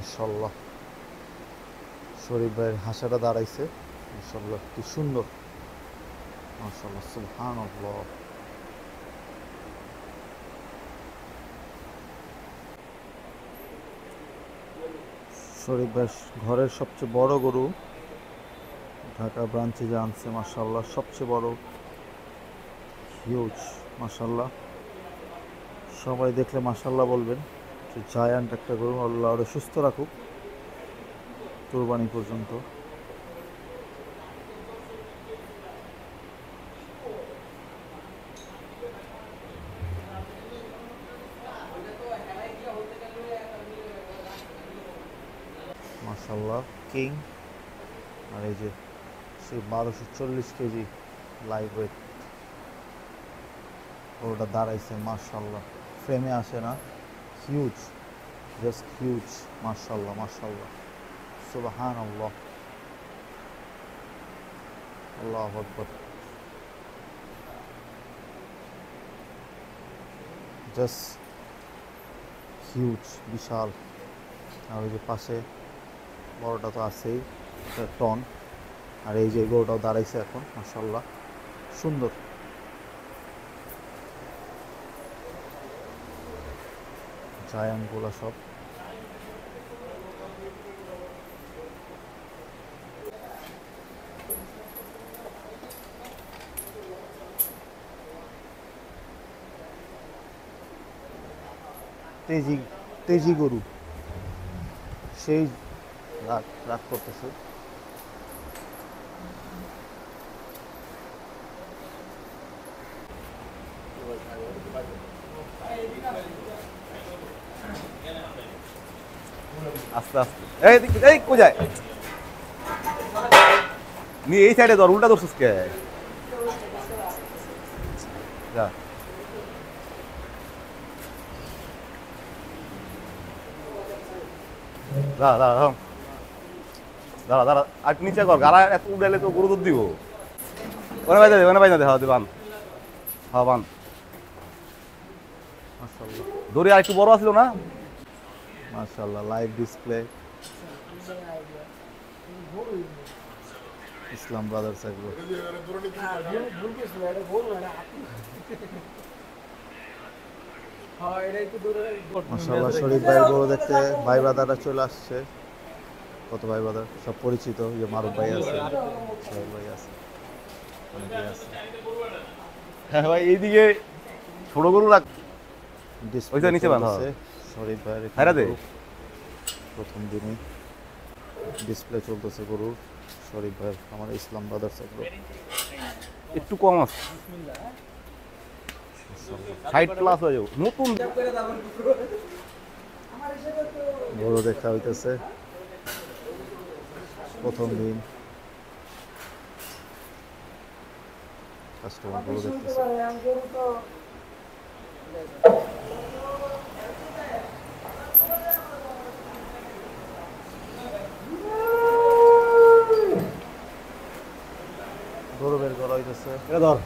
মাশাআল্লাহ শরীফ ভাইয়ের হাসাটা দাঁড়াইছে মাশাআল্লাহ কি সুন্দর মাশাআল্লাহ সুবহানাল্লাহ শরীফ ভাই ঘরের সবচেয়ে বড় গরু ঢাকা ব্রাঞ্চে যে আনছে মাশাআল্লাহ সবচেয়ে বড় হিউজ মাশাআল্লাহ সবাই দেখলে মাশাআল্লাহ বলবেন যে জায়ান্ট একটা গরু আল্লাহ ওরে সুস্থ রাখুক কুরবানি পর্যন্ত মাশাআল্লাহ কিং আর এই যে সেই 1240 কেজি লাইভ ওয়েট ওটা দাঁড়াইছে মাশাআল্লাহ ফ্রেমে আসে না হিউজ জাস্ট হিউজ মাশাআল্লাহ মাশাআল্লাহ সুবহানাল্লাহ আল্লাহু আকবার জাস্ট হিউজ বিশাল আর ওই যে পাশে বড়টা তো আছেই টন আর এই যে গরুটাও দাঁড়াইছে এখন মাশাআল্লাহ সুন্দর জায়ান্টগুলো সব তেজি তেজি গরু সেই রাগ রাগ করতেছে আস্তে আস্তে এই কোথায় নিয়ে এই সাইডে ধর উল্টা ধরছিস কে যা দাঁড়া দাঁড়া দাঁড়া দাঁড়া আর নিচে কর গাড়া এত উড়াইলে তো গরু দুধ দিব ওনে বাইদা দে ওনে বাইদা দে হ্যাঁ বান হ্যাঁ বান মাশাআল্লাহ দড়ি আর একটু বড় আসলো না মাশাআল্লাহ লাইভ ডিসপ্লে ইসলাম ব্রাদার্স এগুলো মাশাআল্লাহ শরীফ ভাই গরু দেখতে ভাই ব্রাদাররা চলে আসছে কত ভাই ব্রাদার সব পরিচিত যে মারুফ ভাই আছে সোহেল ভাই আছে অনেকেই আছে হ্যাঁ ভাই এইদিকে ছোট গরু রাখ ডিসপ্লে ওইটা নিচে বাঁধা আছে শরীফ ভাইয়ের হায়রা দে প্রথম দিনে ডিসপ্লে চলতেছে গরু শরীফ ভাই আমার ইসলাম ব্রাদার্স এগুলো একটু কম আছে 60 প্লাস হয়ে যাও নতুন গরু দেখা হইতেছে প্রথম দিন কাস্টমার গরু দেখতেছে গরু বের করা হইতেছে এটা ধর